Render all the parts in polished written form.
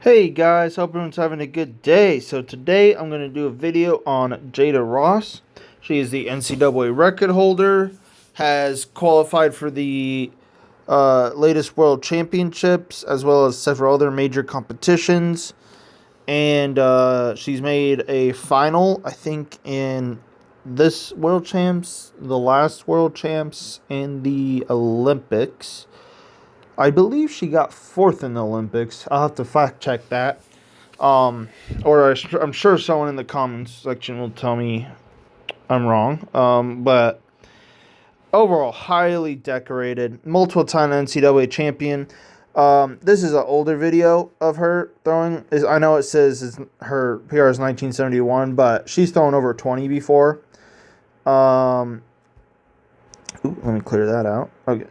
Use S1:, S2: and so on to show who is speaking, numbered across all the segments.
S1: Hey guys, hope everyone's having a good day. So today I'm going to do a video on Jaida Ross. She is the NCAA record holder, has qualified for the latest World Championships as well as several other major competitions. And she's made a final, I think, in this World Champs, the last World Champs, and the Olympics. I believe she got fourth in the Olympics. I'll have to fact check that. Or I'm sure someone in the comments section will tell me I'm wrong. But overall, highly decorated, multiple time NCAA champion. This is an older video of her throwing. I know it says her PR is 1971, but she's thrown over 20 before. Let me clear that out. Okay.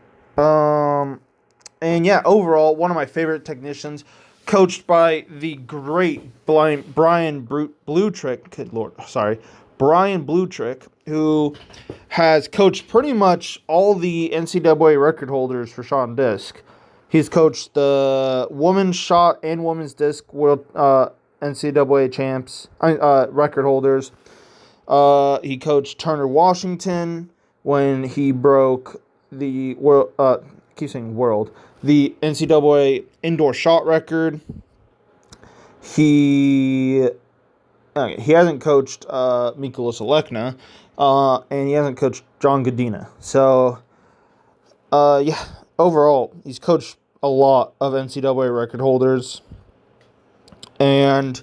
S1: And yeah, overall, one of my favorite technicians, coached by the great Brian Bluetrick. Good Lord, sorry, Brian Bluetrick, who has coached pretty much all the NCAA record holders for shot and disc. He's coached the women's shot and women's disc world NCAA champs, record holders. He coached Turner Washington when he broke the world. The NCAA indoor shot record. He hasn't coached Mikolas Alekna, and he hasn't coached John Godina. So, overall, he's coached a lot of NCAA record holders, and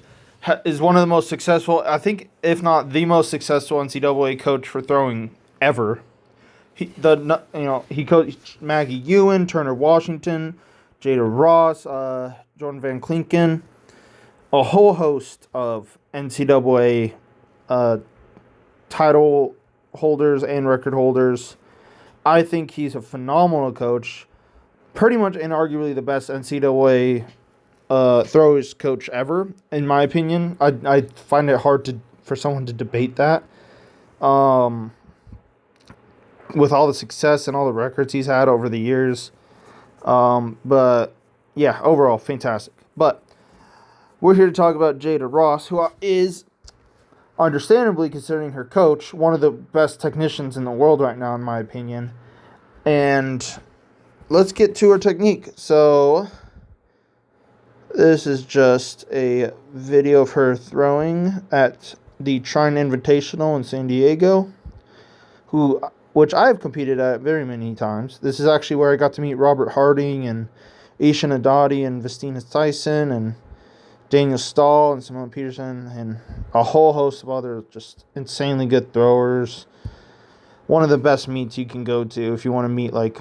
S1: is one of the most successful, I think, if not the most successful NCAA coach for throwing ever. He coached Maggie Ewan, Turner Washington, Jaida Ross, Jordan Van Klinken, a whole host of NCAA title holders and record holders. I think he's a phenomenal coach, pretty much inarguably the best NCAA throwers coach ever, in my opinion. I find it hard for someone to debate that. With all the success and all the records he's had over the years. But, yeah, overall, fantastic. But we're here to talk about Jaida Ross, who is, understandably, considering her coach, one of the best technicians in the world right now, in my opinion. And let's get to her technique. So, this is just a video of her throwing at the Trine Invitational in San Diego, which I have competed at very many times. This is actually where I got to meet Robert Harding and Ishan Adati and Vestina Tyson and Daniel Stahl and Simone Peterson and a whole host of other just insanely good throwers. One of the best meets you can go to if you want to meet like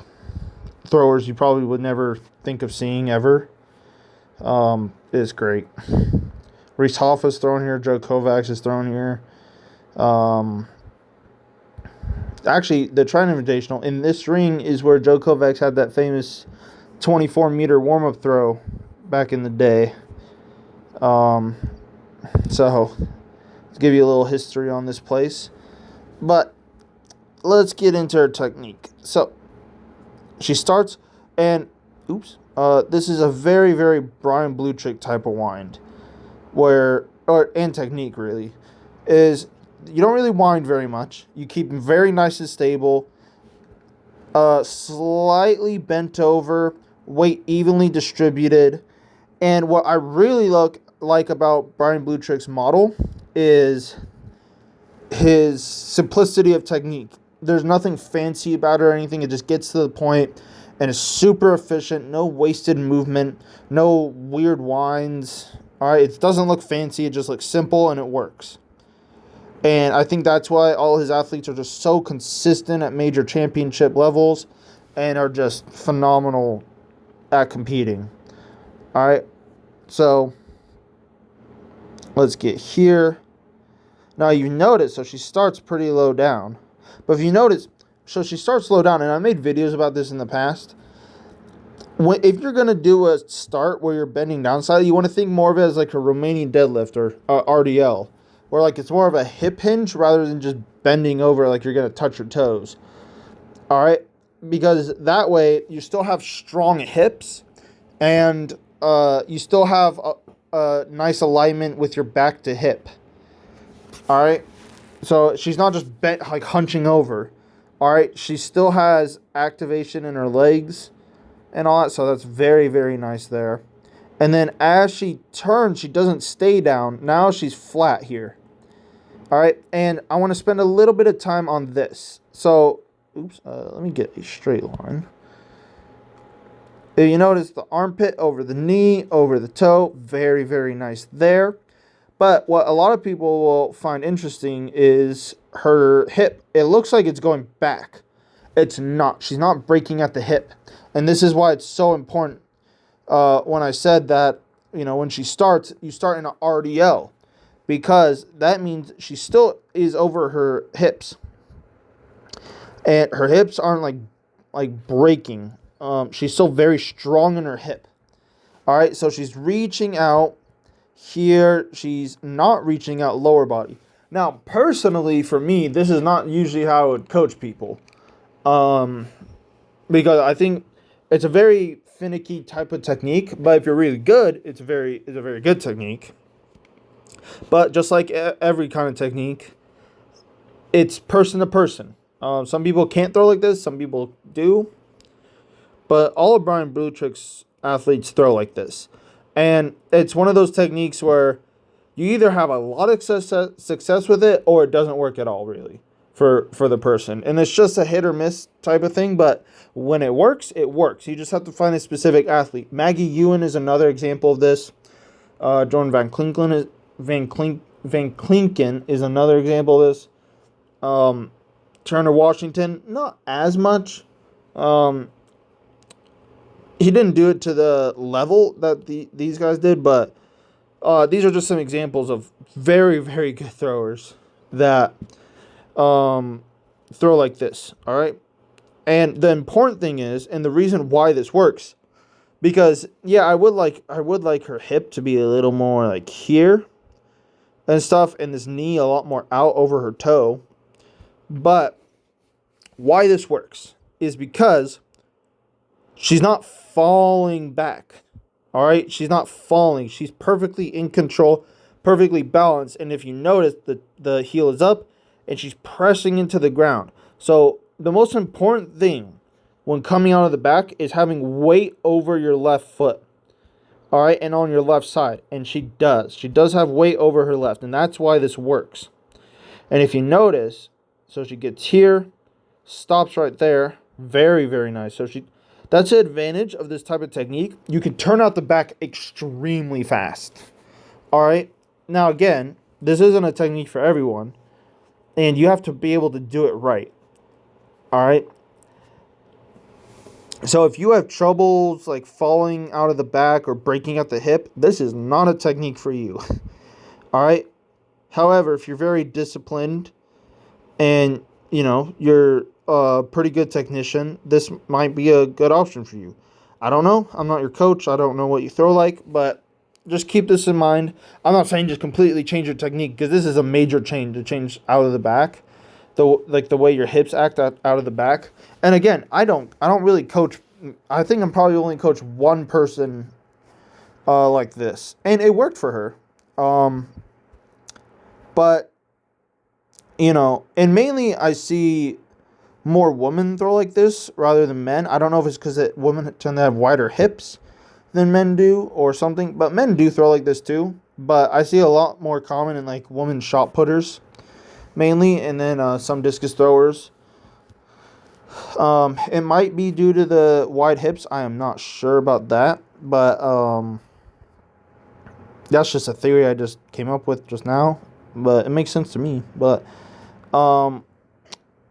S1: throwers you probably would never think of seeing ever. It's great. Reese Hoffa's thrown here. Joe Kovacs is thrown here. Actually, the Trine Invitational, in this ring is where Joe Kovacs had that famous 24-meter warm-up throw back in the day. So, let's give you a little history on this place. But, let's get into her technique. So, she starts, and, this is a very, very Brian Bluetrick type of wind. And technique, really, is you don't really wind very much. You keep them very nice and stable. Slightly bent over, weight evenly distributed. And what I really like about Brian Bluetrick's model is his simplicity of technique. There's nothing fancy about it or anything. It just gets to the point and is super efficient. No wasted movement. No weird winds. All right, it doesn't look fancy. It just looks simple and it works. And I think that's why all his athletes are just so consistent at major championship levels and are just phenomenal at competing. All right, so let's get here. Now you notice, so she starts pretty low down. But if you notice, so she starts low down, and I made videos about this in the past. If you're going to do a start where you're bending down slightly, you want to think more of it as like a Romanian deadlift or RDL. Where like it's more of a hip hinge rather than just bending over like you're going to touch your toes. All right? Because that way you still have strong hips and you still have a nice alignment with your back to hip. All right. So she's not just bent, like hunching over. All right. She still has activation in her legs and all that. So that's very, very nice there. And then as she turns, she doesn't stay down. Now she's flat here. All right. And I want to spend a little bit of time on this. So, let me get a straight line. If you notice the armpit over the knee, over the toe, very, very nice there. But what a lot of people will find interesting is her hip. It looks like it's going back. It's not. She's not breaking at the hip. And this is why it's so important when I said that, when she starts, you start in an RDL. Because that means she still is over her hips. And her hips aren't like breaking. She's still very strong in her hip. All right, so she's reaching out here. She's not reaching out lower body. Now, personally, for me, this is not usually how I would coach people. Because I think it's a very finicky type of technique. But if you're really good, it's a very good technique. But just like every kind of technique, it's person to person. Some people can't throw like this. Some people do. But all of Brian Bluetrick's athletes throw like this. And it's one of those techniques where you either have a lot of success with it or it doesn't work at all, really, for the person. And it's just a hit or miss type of thing. But when it works, it works. You just have to find a specific athlete. Maggie Ewan is another example of this. Jordan Van Klinken is another example of this. Turner Washington, not as much. He didn't do it to the level that these guys did, but these are just some examples of very, very good throwers that throw like this, all right? And the important thing is, and the reason why this works, because, yeah, I would like her hip to be a little more like here and stuff, and this knee a lot more out over her toe. But why this works is because she's not falling back, all right? She's not falling. She's perfectly in control, perfectly balanced. And if you notice, the heel is up, and she's pressing into the ground. So the most important thing when coming out of the back is having weight over your left foot, all right, and on your left side. And she does. She does have weight over her left, and that's why this works. And if you notice, so she gets here, stops right there. Very, very nice. So that's the advantage of this type of technique. You can turn out the back extremely fast. All right. Now, again, this isn't a technique for everyone, and you have to be able to do it right. All right. So if you have troubles like falling out of the back or breaking at the hip, this is not a technique for you. All right. However, if you're very disciplined and, you're a pretty good technician, this might be a good option for you. I don't know. I'm not your coach. I don't know what you throw like, but just keep this in mind. I'm not saying just completely change your technique, because this is a major change to change out of the back, the way your hips act out of the back. And again, I don't really coach. I think I'm probably only coach one person like this, and it worked for her. But and mainly I see more women throw like this rather than men. I don't know if it's because women tend to have wider hips than men do or something, but men do throw like this too. But I see a lot more common in like women shot putters mainly, and then some discus throwers. It might be due to the wide hips. I am not sure about that, but that's just a theory I just came up with just now, but it makes sense to me. But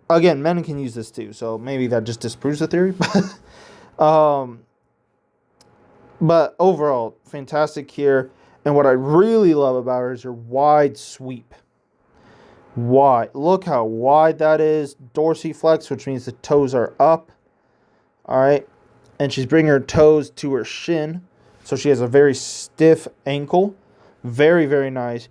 S1: again, men can use this too, so maybe that just disproves the theory. But overall, fantastic here. And what I really love about her is her wide sweep. Wide. Look how wide that is. Dorsiflex, which means the toes are up. All right. And she's bringing her toes to her shin. So she has a very stiff ankle. Very, very nice.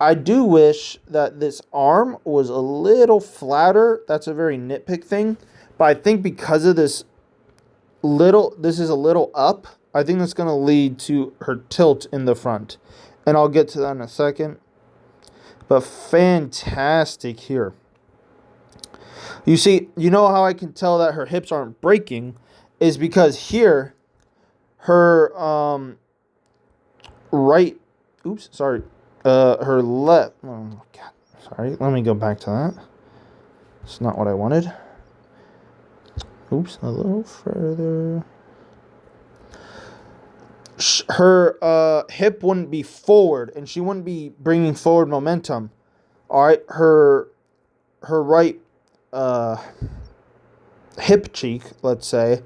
S1: I do wish that this arm was a little flatter. That's a very nitpick thing. But I think because of this is a little up. I think that's going to lead to her tilt in the front. And I'll get to that in a second. But fantastic here. You see, you know how I can tell that her hips aren't breaking is because here, her her left, oh God, sorry, let me go back to that. It's not what I wanted. Oops, a little further. Her hip wouldn't be forward, and she wouldn't be bringing forward momentum. All right, her right hip cheek, let's say,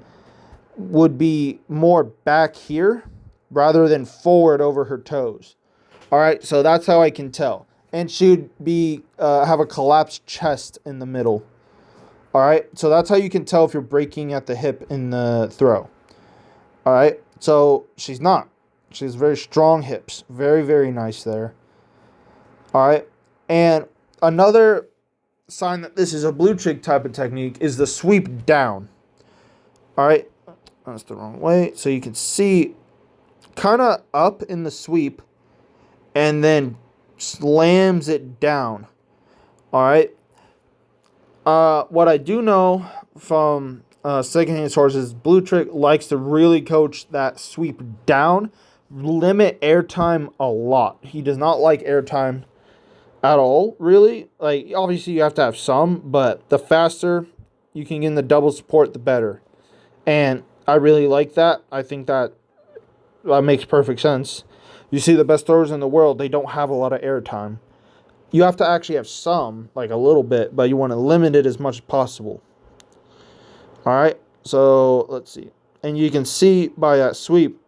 S1: would be more back here rather than forward over her toes. All right, so that's how I can tell. And she'd be have a collapsed chest in the middle. All right, so that's how you can tell if you're breaking at the hip in the throw. All right, so she's not. She has very strong hips. Very, very nice there. All right, and another sign that this is a blue chick type of technique is the sweep down. All right, that's the wrong way. So you can see kind of up in the sweep and then slams it down. All right. What I do know from secondhand sources, Blue Trick likes to really coach that sweep down, limit airtime a lot. He does not like airtime at all, really. Like, obviously you have to have some, but the faster you can get in the double support, the better. And I really like that. I think that makes perfect sense. You see the best throwers in the world, they don't have a lot of airtime. You have to actually have some, like a little bit, but you want to limit it as much as possible. All right, so let's see. And you can see by that sweep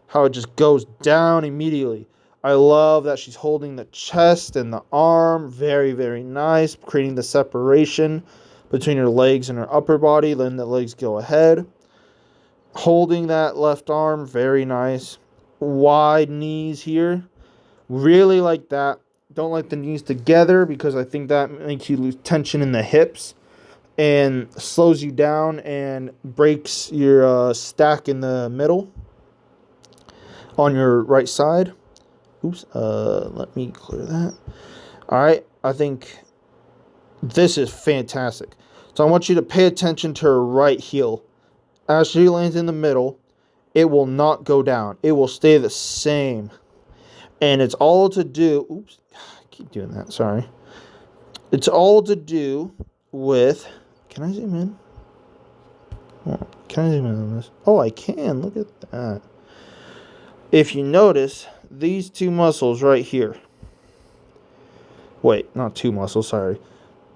S1: how it just goes down immediately. I love that she's holding the chest and the arm. Very, very nice. Creating the separation between her legs and her upper body. Letting the legs go ahead. Holding that left arm. Very nice. Wide knees here. Really like that. Don't like the knees together because I think that makes you lose tension in the hips and slows you down and breaks your stack in the middle on your right side. Oops, let me clear that. All right, I think this is fantastic. So I want you to pay attention to her right heel. As she lands in the middle, it will not go down. It will stay the same. And it's all to do... Oops, I keep doing that, sorry. It's all to do with... Can I zoom in? Oh, can I zoom in on this? Oh, I can. Look at that. If you notice, these two muscles right here. Wait, not two muscles, sorry.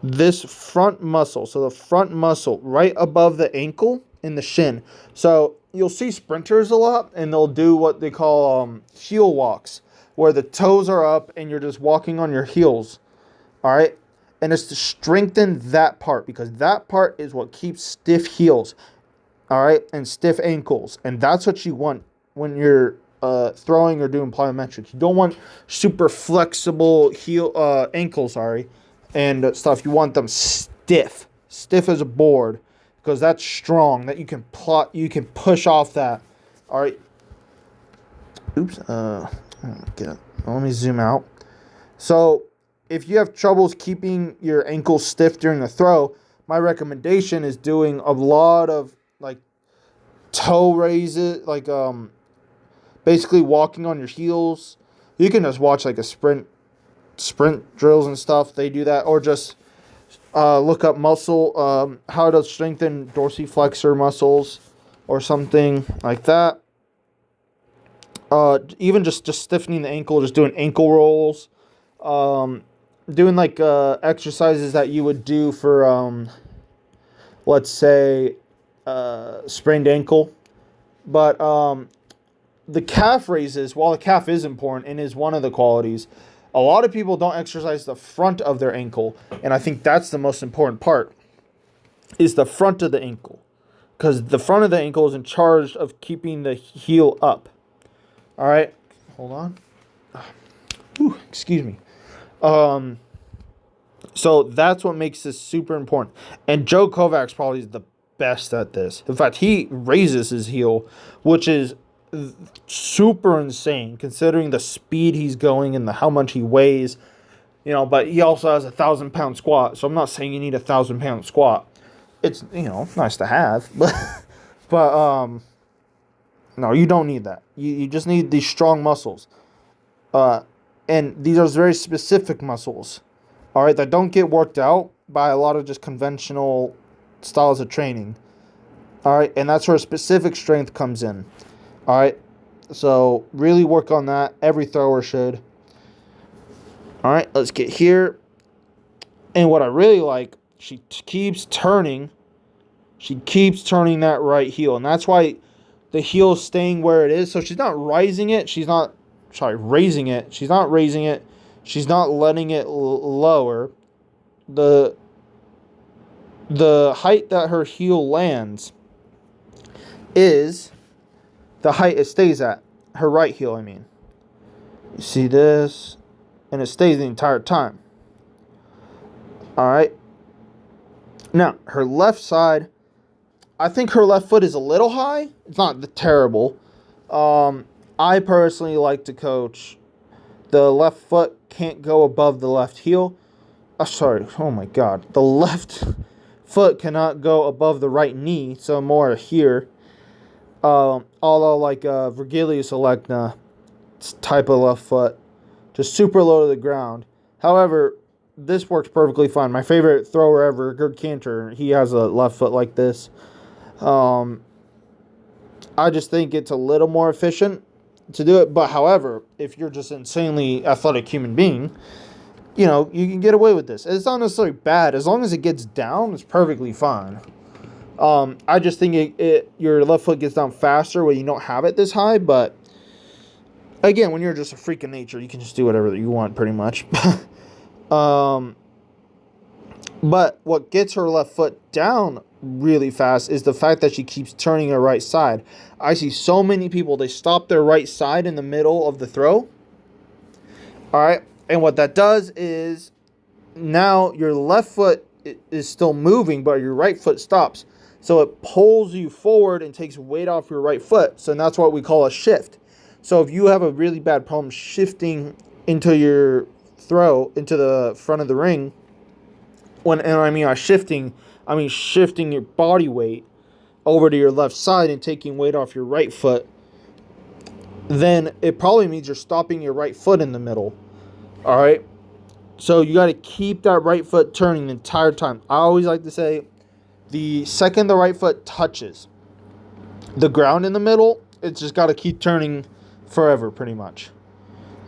S1: This front muscle. So the front muscle right above the ankle and the shin. So you'll see sprinters a lot, and they'll do what they call heel walks, where the toes are up and you're just walking on your heels. All right? And it's to strengthen that part, because that part is what keeps stiff heels. All right? And stiff ankles. And that's what you want when you're throwing or doing plyometrics. You don't want super flexible ankles, and stuff. You want them stiff as a board, because that's strong. That you can push off that. All right. Oops. Let me zoom out. So if you have troubles keeping your ankles stiff during the throw, my recommendation is doing a lot of like toe raises, like basically walking on your heels. You can just watch like a sprint drills and stuff. They do that, or just look up muscle how to strengthen dorsiflexor muscles or something like that. Even just stiffening the ankle, just doing ankle rolls, doing like exercises that you would do for let's say sprained ankle. But the calf raises, while the calf is important and is one of the qualities, a lot of people don't exercise the front of their ankle, and I think that's the most important part, is the front of the ankle, because the front of the ankle is in charge of keeping the heel up. All right, hold on. Excuse me. So that's what makes this super important, and Joe Kovac's probably the best at this. In fact, he raises his heel, which is super insane considering the speed he's going and how much he weighs. But he also has 1,000-pound squat. So I'm not saying you need 1,000-pound squat. It's nice to have, but no, you don't need that. You just need these strong muscles. And these are very specific muscles, all right, that don't get worked out by a lot of just conventional styles of training, all right, and that's where specific strength comes in, all right, so really work on that. Every thrower should. All right, let's get here, and what I really like, she keeps turning that right heel, and that's why the heel is staying where it is, so she's not raising it, she's not raising it. She's not letting it lower. The height that her heel lands is the height it stays at. Her right heel, I mean. You see this? And it stays the entire time. Alright. Now, her left side, I think her left foot is a little high. It's not terrible. I personally like to coach the left foot can't go above the left heel. Oh my God. The left foot cannot go above the right knee, so more here. Although like Virgilius Elecna type of left foot, just super low to the ground. However, this works perfectly fine. My favorite thrower ever, Gerd Cantor, he has a left foot like this. I just think it's a little more efficient to do it. But however, if you're just insanely athletic human being, you can get away with this. It's not necessarily bad. As long as it gets down, it's perfectly fine. I just think your left foot gets down faster when you don't have it this high. But again, when you're just a freak of nature, you can just do whatever you want pretty much. But what gets her left foot down really fast is the fact that she keeps turning her right side. I see so many people, they stop their right side in the middle of the throw. All right. And what that does is now your left foot is still moving, but your right foot stops. So it pulls you forward and takes weight off your right foot. So that's what we call a shift. So if you have a really bad problem shifting into your throw, into the front of the ring, shifting your body weight over to your left side and taking weight off your right foot, then it probably means you're stopping your right foot in the middle. All right? So you got to keep that right foot turning the entire time. I always like to say the second the right foot touches the ground in the middle, it's just got to keep turning forever pretty much.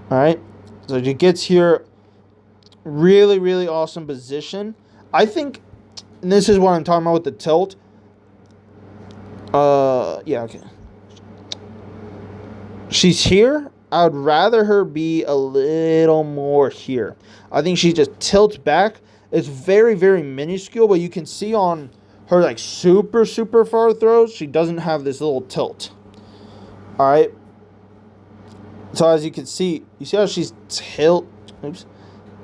S1: All right? So it gets here, really, really awesome position. I think, and this is what I'm talking about with the tilt. Okay. She's here. I would rather her be a little more here. I think she just tilts back. It's very, very minuscule, but you can see on her like super, super far throws, she doesn't have this little tilt. All right. So as you can see, you see how she's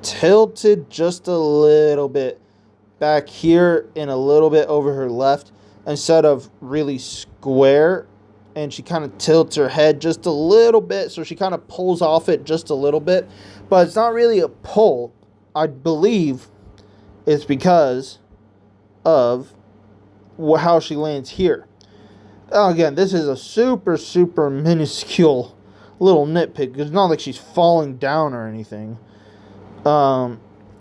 S1: tilted just a little bit back here and a little bit over her left instead of really square, and she kind of tilts her head just a little bit, so she kind of pulls off it just a little bit, but it's not really a pull. I believe it's because of how she lands here. Again, this is a super, super minuscule little nitpick. It's not like she's falling down or anything.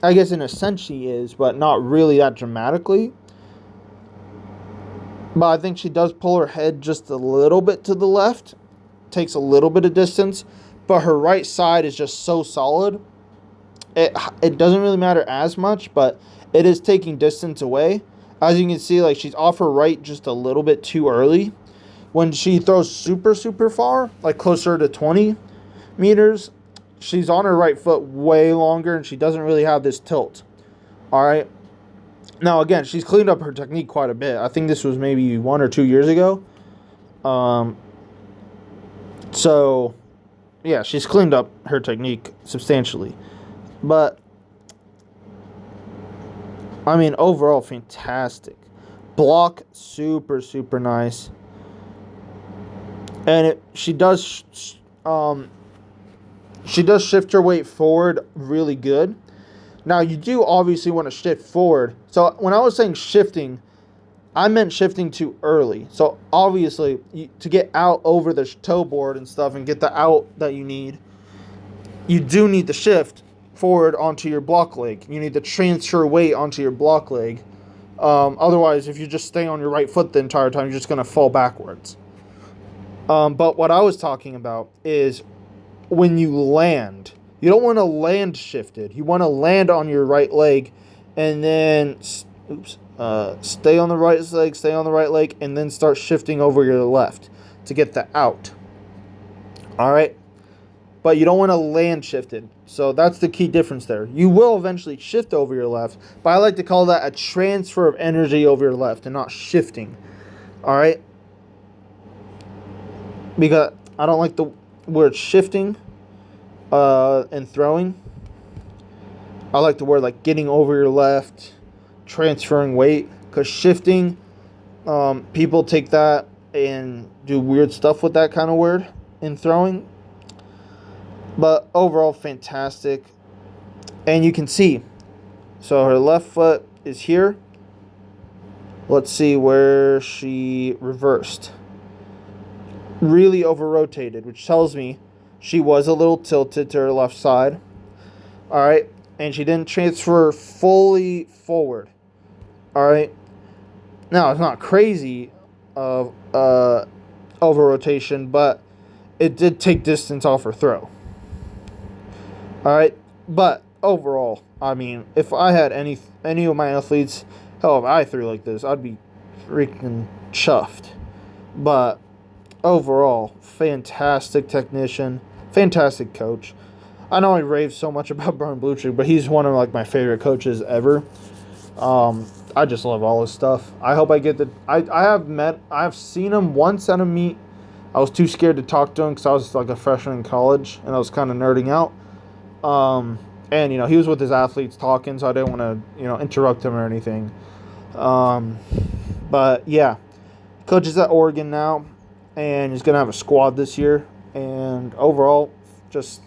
S1: I guess in a sense she is, but not really that dramatically. But I think she does pull her head just a little bit to the left. Takes a little bit of distance. But her right side is just so solid. It doesn't really matter as much, but it is taking distance away. As you can see, like she's off her right just a little bit too early. When she throws super, super far, like closer to 20 meters, she's on her right foot way longer, and she doesn't really have this tilt. All right. Now, again, she's cleaned up her technique quite a bit. I think this was maybe 1 or 2 years ago. So, yeah, she's cleaned up her technique substantially. But, I mean, overall, fantastic. Block, super, super nice. and she does shift her weight forward really good. Now, you do obviously want to shift forward. So when I was saying shifting, I meant shifting too early. So obviously, to get out over the toe board and stuff and get the out that you need, you do need to shift forward onto your block leg. You need to transfer weight onto your block leg. Otherwise, if you just stay on your right foot the entire time, you're just going to fall backwards. But what I was talking about is when you land. You don't want to land shifted. You want to land on your right leg and then stay on the right leg, and then start shifting over your left to get the out. All right? But you don't want to land shifted. So that's the key difference there. You will eventually shift over your left, but I like to call that a transfer of energy over your left and not shifting. All right? Because I don't like the word shifting and throwing. I like the word like getting over your left, transferring weight, because shifting, people take that and do weird stuff with that kind of word in throwing. But overall, fantastic. And you can see, so her left foot is here. Let's see where she reversed. Really over-rotated, which tells me she was a little tilted to her left side. All right. And she didn't transfer fully forward. All right. Now, it's not crazy of over-rotation, but it did take distance off her throw. All right. But overall, I mean, if I had any of my athletes, hell, if I threw like this, I'd be freaking chuffed. But overall, fantastic technician, fantastic coach. I know I rave so much about Brian Bluchick, but he's one of like my favorite coaches ever. I just love all his stuff. I hope I get the. I've seen him once at a meet. I was too scared to talk to him because I was like a freshman in college and I was kind of nerding out. And he was with his athletes talking, so I didn't want to interrupt him or anything. But yeah, coaches at Oregon now, and he's gonna have a squad this year. And overall, just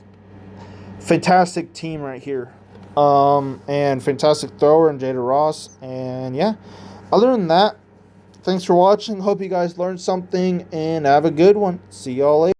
S1: fantastic team right here. And fantastic thrower in Jaida Ross. And yeah, other than that, thanks for watching. Hope you guys learned something and have a good one. See y'all later.